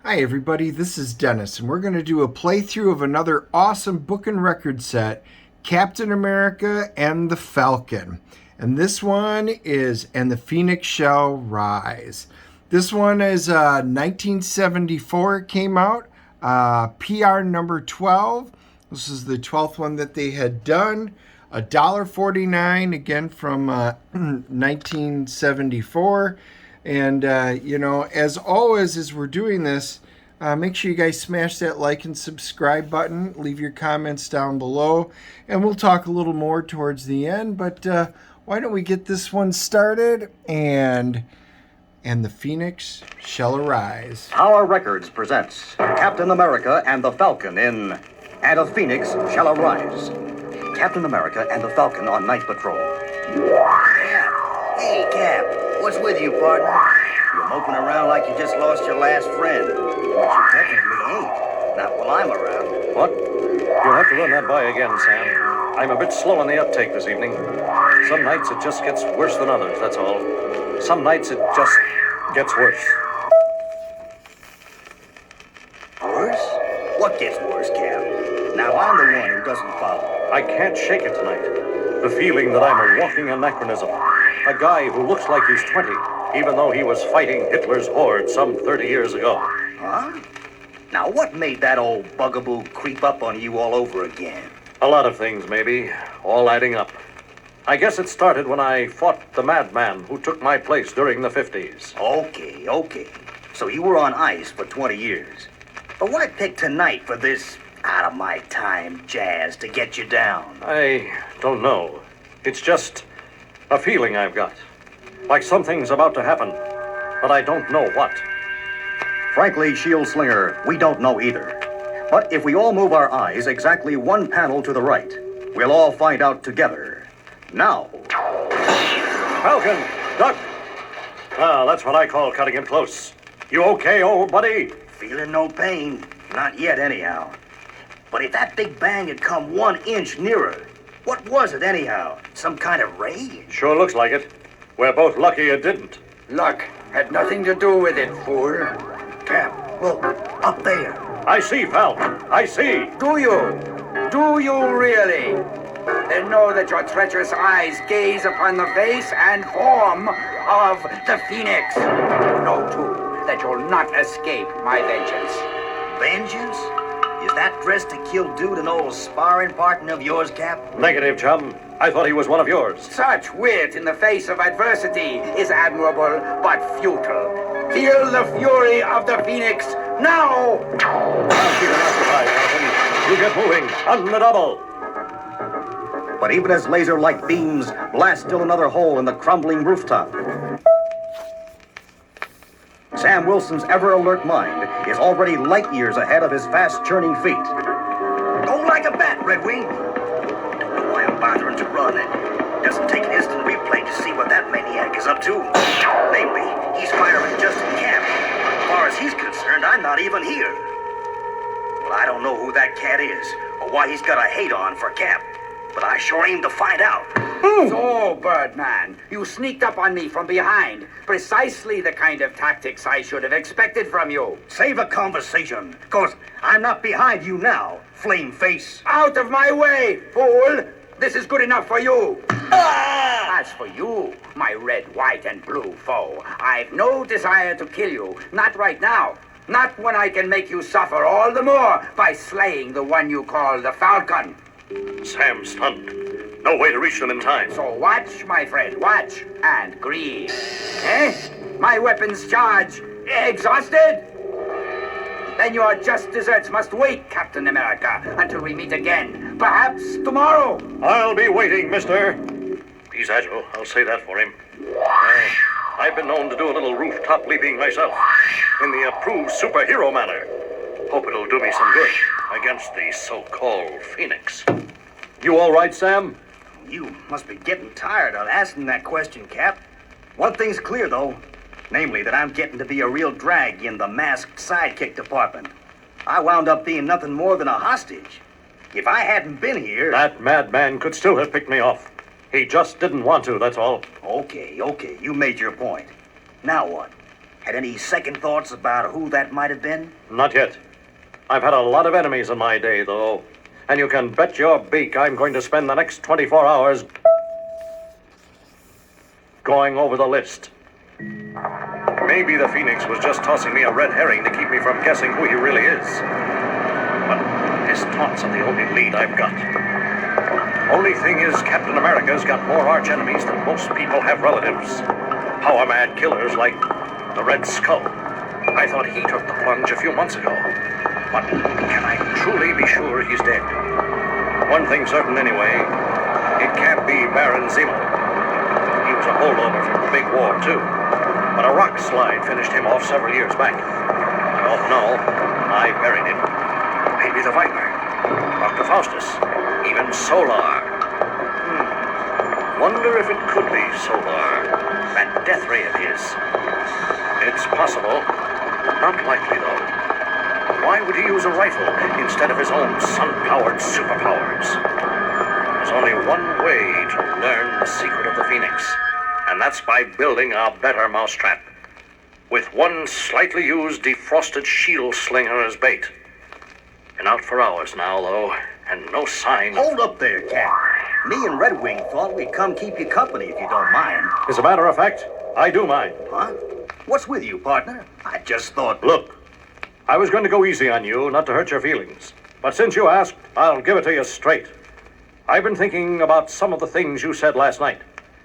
Hi everybody, this is Dennis, and we're going to do a playthrough of another awesome book and record set, Captain America and the Falcon. And this one is And the Phoenix Shall Rise. This one is 1974, it came out, PR number 12. This is the 12th one that they had done. $1.49, again from 1974. And, as always, as we're doing this, make sure you guys smash that like and subscribe button. Leave your comments down below. And we'll talk a little more towards the end. But why don't we get this one started? And the Phoenix Shall Arise. Our Records presents Captain America and the Falcon in And a Phoenix Shall Arise. Captain America and the Falcon on night patrol. Hey, Cap, what's with you, partner? You're moping around like you just lost your last friend. But you technically ain't. Not while I'm around. What? You'll have to run that by again, Sam. I'm a bit slow on the uptake this evening. Some nights it just gets worse than others, that's all. Some nights it just gets worse. Worse? What gets worse, Cap? Now I'm the one who doesn't follow. I can't shake it tonight. The feeling that I'm a walking anachronism. A guy who looks like he's 20, even though he was fighting Hitler's horde some 30 years ago. Huh? Now what made that old bugaboo creep up on you all over again? A lot of things, maybe, all adding up. I guess it started when I fought the madman who took my place during the 50s. Okay. So you were on ice for 20 years. But why pick tonight for this out-of-my-time jazz to get you down? I don't know. It's just a feeling I've got. Like something's about to happen, but I don't know what. Frankly, Shield Slinger, we don't know either. But if we all move our eyes exactly one panel to the right, we'll all find out together. Now. Falcon, duck! Ah, that's what I call cutting it close. You okay, old buddy? Feeling no pain. Not yet, anyhow. But if that big bang had come 1 inch nearer, what was it, anyhow? Some kind of ray? Sure looks like it. We're both lucky it didn't. Luck had nothing to do with it, fool. Cap, look, up there. I see, Falcon. I see. Do you? Do you really? Then know that your treacherous eyes gaze upon the face and form of the Phoenix. Know, too, that you'll not escape my vengeance. Vengeance? Is that dressed to kill dude an old sparring partner of yours, Cap? Negative, chum. I thought he was one of yours. Such wit in the face of adversity is admirable but futile. Feel the fury of the Phoenix now! I'll keep an occupied, Falcon. You get moving. On the double. But even as laser-like beams blast still another hole in the crumbling rooftop, Sam Wilson's ever-alert mind is already light years ahead of his fast-churning feet. Go like a bat, Red Wing. Why I'm bothering to run it. Doesn't take an instant replay to see what that maniac is up to. Namely, he's firing just in camp. As far as he's concerned, I'm not even here. Well, I don't know who that cat is, or why he's got a hate on for Cap. But I sure aim to find out. So, Birdman, you sneaked up on me from behind. Precisely the kind of tactics I should have expected from you. Save a conversation, cause I'm not behind you now, flame face. Out of my way, fool! This is good enough for you. Ah! As for you, my red, white, and blue foe, I've no desire to kill you. Not right now. Not when I can make you suffer all the more by slaying the one you call the Falcon. Sam's stunned. No way to reach them in time. So watch, my friend, watch and grieve. Eh? My weapons charge. Exhausted? Then your just deserts must wait, Captain America, until we meet again. Perhaps tomorrow. I'll be waiting, mister. He's agile, I'll say that for him. I've been known to do a little rooftop leaping myself, in the approved superhero manner. Hope it'll do me some good against the so-called Phoenix. You all right, Sam? You must be getting tired of asking that question, Cap. One thing's clear, though. Namely, that I'm getting to be a real drag in the masked sidekick department. I wound up being nothing more than a hostage. If I hadn't been here... That madman could still have picked me off. He just didn't want to, that's all. Okay, you made your point. Now what? Had any second thoughts about who that might have been? Not yet. I've had a lot of enemies in my day, though. And you can bet your beak I'm going to spend the next 24 hours going over the list. Maybe the Phoenix was just tossing me a red herring to keep me from guessing who he really is. But his taunts are the only lead I've got. Only thing is, Captain America's got more arch enemies than most people have relatives. Power-mad killers like the Red Skull. I thought he took the plunge a few months ago. But can I truly be sure he's dead? One thing certain anyway, it can't be Baron Zemo. He was a holdover from the big war, too. But a rock slide finished him off several years back. Oh no, I buried him. Maybe the Viper, Dr. Faustus, even Solar. Wonder if it could be Solar, that death ray of his. It's possible, not likely though. Why would he use a rifle instead of his own sun-powered superpowers? There's only one way to learn the secret of the Phoenix, and that's by building a better mousetrap. With one slightly used defrosted shield slinger as bait. Been out for hours now, though, and no sign. Hold up there, Cap. Me and Red Wing thought we'd come keep you company if you don't mind. As a matter of fact, I do mind. Huh? What's with you, partner? I just thought... Look, I was going to go easy on you, not to hurt your feelings. But since you asked, I'll give it to you straight. I've been thinking about some of the things you said last night,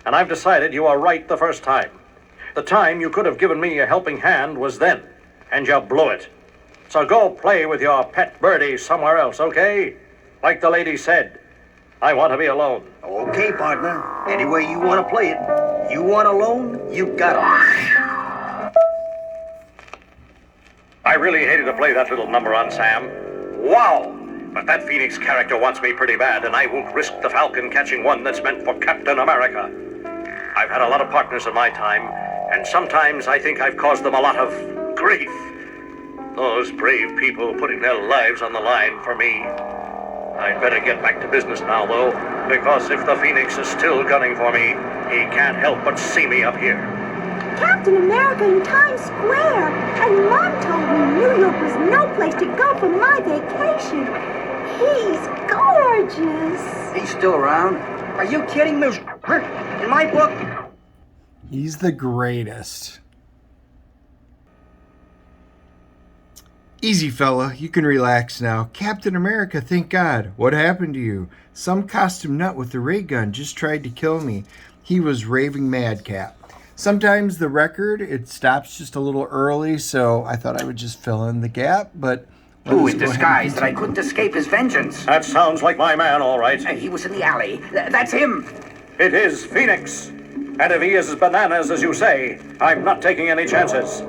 and I've decided you are right the first time. The time you could have given me a helping hand was then, and you blew it. So go play with your pet birdie somewhere else, okay? Like the lady said, I want to be alone. Okay, partner. Any way you want to play it. You want alone, you got it. I really hated to play that little number on Sam. Wow! But that Phoenix character wants me pretty bad, and I won't risk the Falcon catching one that's meant for Captain America. I've had a lot of partners in my time, and sometimes I think I've caused them a lot of grief. Those brave people putting their lives on the line for me. I'd better get back to business now, though, because if the Phoenix is still gunning for me, he can't help but see me up here. Captain America in Times Square. And Mom told me New York was no place to go for my vacation. He's gorgeous. He's still around? Are you kidding me? In my book... He's the greatest. Easy, fella. You can relax now. Captain America, thank God. What happened to you? Some costume nut with a ray gun just tried to kill me. He was raving madcap. Sometimes the record, it stops just a little early, so I thought I would just fill in the gap, but... Who in disguise that I couldn't escape his vengeance? That sounds like my man, all right. He was in the alley. That's him. It is Phoenix. And if he is as bananas as you say, I'm not taking any chances.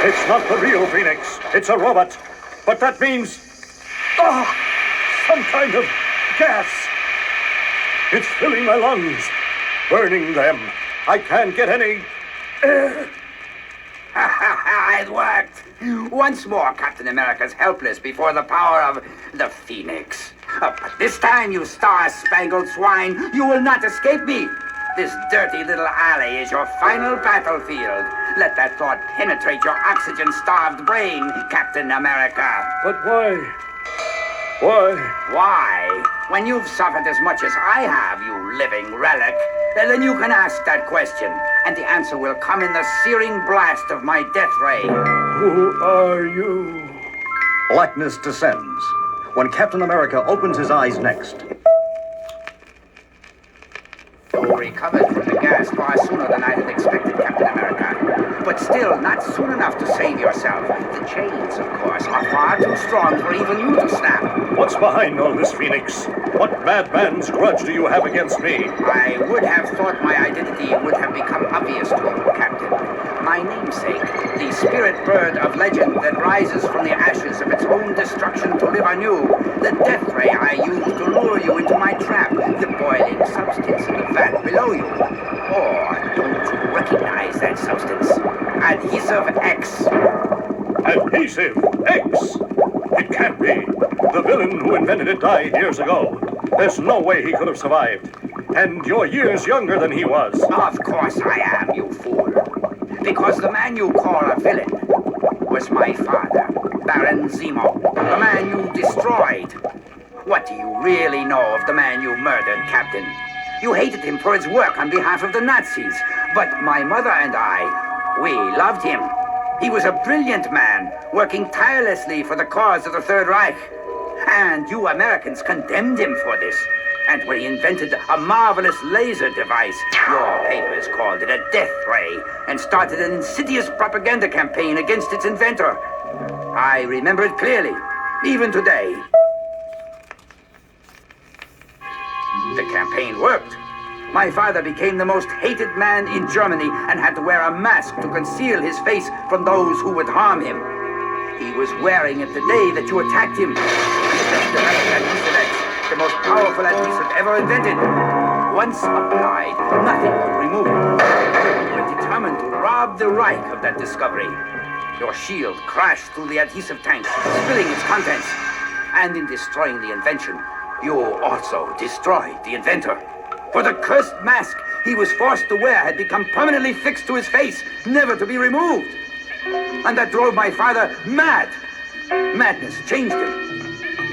It's not the real Phoenix. It's a robot. But that means... some kind of gas. It's filling my lungs, burning them. I can't get any air. It worked. Once more, Captain America's helpless before the power of the Phoenix. But this time, you star-spangled swine, you will not escape me. This dirty little alley is your final battlefield. Let that thought penetrate your oxygen-starved brain, Captain America. But why? Why? Why? When you've suffered as much as I have, you living relic, then you can ask that question, and the answer will come in the searing blast of my death ray. Who are you? Blackness descends. When Captain America opens his eyes next. You recovered from the gas far sooner than I had expected, Captain America. But still, not soon enough to save yourself. The chains, of course, are far too strong for even you to snap. What's behind all this, Phoenix? What madman's grudge do you have against me? I would have thought my identity would have become obvious to you, Captain. My namesake, the spirit bird of legend that rises from the ashes of its own destruction to live anew. The death ray I used to lure you into my trap. The boiling substance in the vat below you. Or don't you recognize that substance? Adhesive X. Adhesive X? It can't be. The villain who invented it died years ago. There's no way he could have survived. And you're years younger than he was. Of course I am, you fool. Because the man you call a villain was my father, Baron Zemo, the man you destroyed. What do you really know of the man you murdered, Captain? You hated him for his work on behalf of the Nazis, but my mother and I, we loved him. He was a brilliant man, working tirelessly for the cause of the Third Reich. And you Americans condemned him for this. And when he invented a marvelous laser device, your papers called it a death ray and started an insidious propaganda campaign against its inventor. I remember it clearly, even today. The campaign worked. My father became the most hated man in Germany and had to wear a mask to conceal his face from those who would harm him. He was wearing it the day that you attacked him. He just developed adhesive, the most powerful adhesive ever invented. Once applied, nothing could remove it. You were determined to rob the Reich of that discovery. Your shield crashed through the adhesive tank, spilling its contents. And in destroying the invention, you also destroyed the inventor. For the cursed mask he was forced to wear had become permanently fixed to his face, never to be removed. And that drove my father mad. Madness changed him.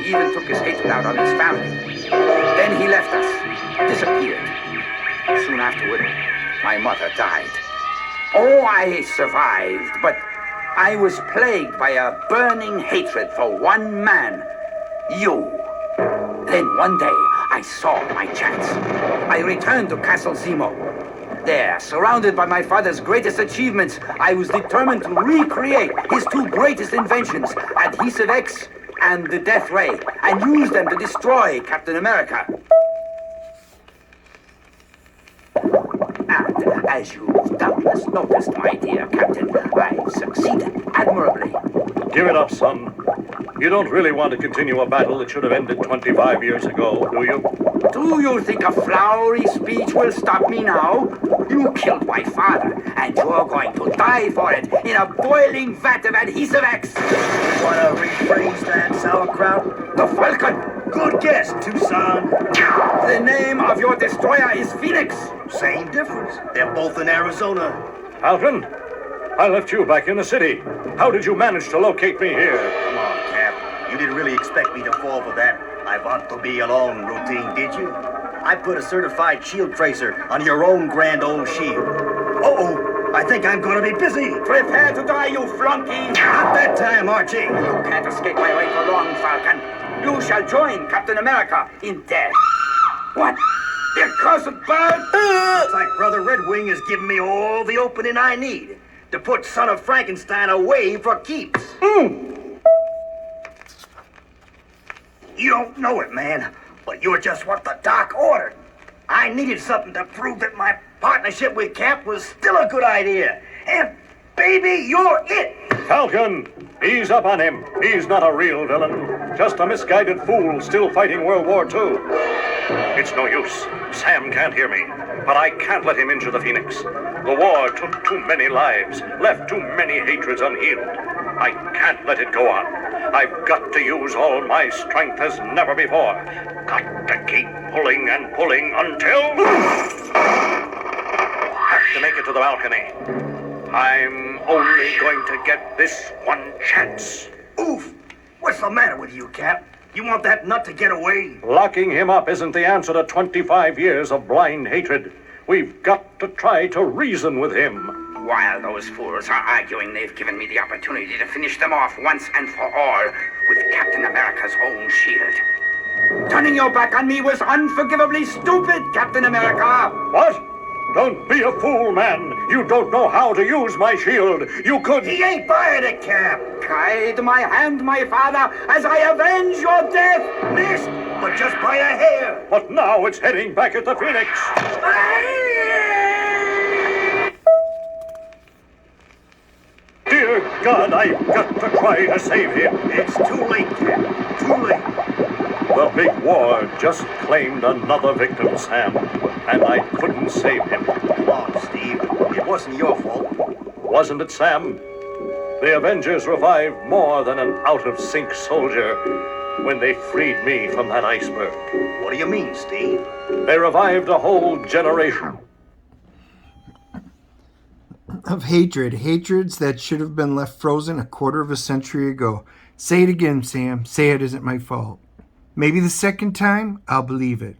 He even took his hatred out on his family. Then he left us, disappeared. Soon afterward, my mother died. Oh, I survived, but I was plagued by a burning hatred for one man, you. Then one day, I saw my chance. I returned to Castle Zemo. There, surrounded by my father's greatest achievements, I was determined to recreate his two greatest inventions, Adhesive X and the Death Ray, and use them to destroy Captain America. And as you've doubtless noticed, my dear Captain, I've succeeded admirably. Give it up, son. You don't really want to continue a battle that should have ended 25 years ago, do you? Do you think a flowery speech will stop me now? You killed my father, and you're going to die for it in a boiling vat of Adhesive X. Want to rephrase that, sauerkraut? The Falcon. Good guess, Tucson. The name of your destroyer is Phoenix. Same difference. They're both in Arizona. Falcon, I left you back in the city. How did you manage to locate me here? Come on, Cap. You didn't really expect me to fall for that I want to be alone routine, did you? I put a certified shield tracer on your own grand old shield. Uh-oh, I think I'm gonna be busy. Prepare to die, you flunky. Not that time, Archie. You can't escape my way for long, Falcon. You shall join Captain America in death. What? The accursed bird? Looks like Brother Red Wing has given me all the opening I need to put Son of Frankenstein away for keeps. You don't know it, man, but you're just what the Doc ordered. I needed something to prove that my partnership with Cap was still a good idea. And, baby, you're it. Falcon, ease up on him. He's not a real villain. Just a misguided fool still fighting World War II. It's no use. Sam can't hear me, but I can't let him injure the Phoenix. The war took too many lives, left too many hatreds unhealed. I can't let it go on. I've got to use all my strength as never before. Got to keep pulling and pulling until... Have to make it to the balcony. I'm only going to get this one chance. Oof. What's the matter with you, Cap? You want that nut to get away? Locking him up isn't the answer to 25 years of blind hatred. We've got to try to reason with him. While those fools are arguing, they've given me the opportunity to finish them off once and for all with Captain America's own shield. Turning your back on me was unforgivably stupid, Captain America! What? Don't be a fool, man. You don't know how to use my shield. You could... He ain't buying it, Cap. Guide my hand, my father, as I avenge your death! Missed, but just by a hair. But now it's heading back at the Phoenix. Dear God, I've got to try to save him. It's too late, Cap. Too late. The big war just claimed another victim, Sam, and I couldn't save him. Come on, Steve. It wasn't your fault. Wasn't it, Sam? The Avengers revived more than an out-of-sync soldier when they freed me from that iceberg. What do you mean, Steve? They revived a whole generation. of hatred. Hatreds that should have been left frozen a quarter of a century ago. Say it again, Sam. Say it isn't my fault. Maybe the second time, I'll believe it.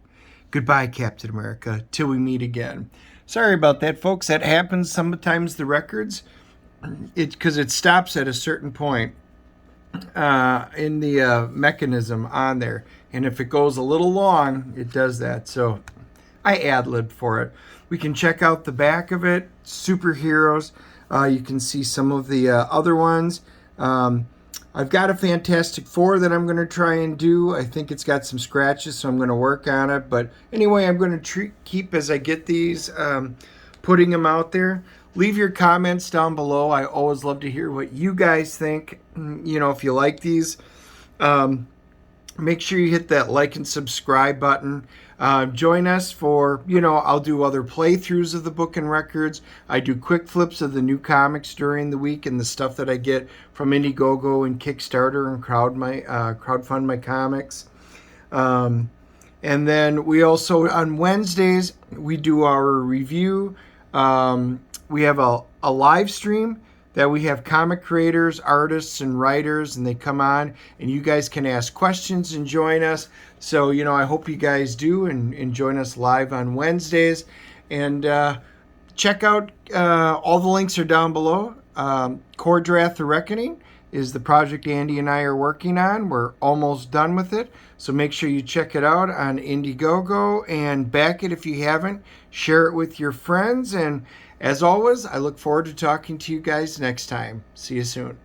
Goodbye, Captain America, till we meet again. Sorry about that, folks. That happens sometimes, the records. Because it stops at a certain point in the mechanism on there. And if it goes a little long, it does that. So I ad-libbed for it. We can check out the back of it. Superheroes. You can see some of the other ones. I've got a Fantastic Four that I'm going to try and do. I think it's got some scratches, so I'm going to work on it. But anyway, I'm going to keep, as I get these, putting them out there. Leave your comments down below. I always love to hear what you guys think. You know, if you like these, make sure you hit that like and subscribe button. Join us for, I'll do other playthroughs of the book and records. I do quick flips of the new comics during the week and the stuff that I get from Indiegogo and Kickstarter and crowdfund my comics. And then we also, on Wednesdays, we do our review. We have a live stream that we have comic creators, artists, and writers, and they come on, and you guys can ask questions and join us. So, I hope you guys do and join us live on Wednesdays. And check out, all the links are down below. Kor-Drath, The Reckoning is the project Andy and I are working on. We're almost done with it. So make sure you check it out on Indiegogo and back it if you haven't. Share it with your friends. And as always, I look forward to talking to you guys next time. See you soon.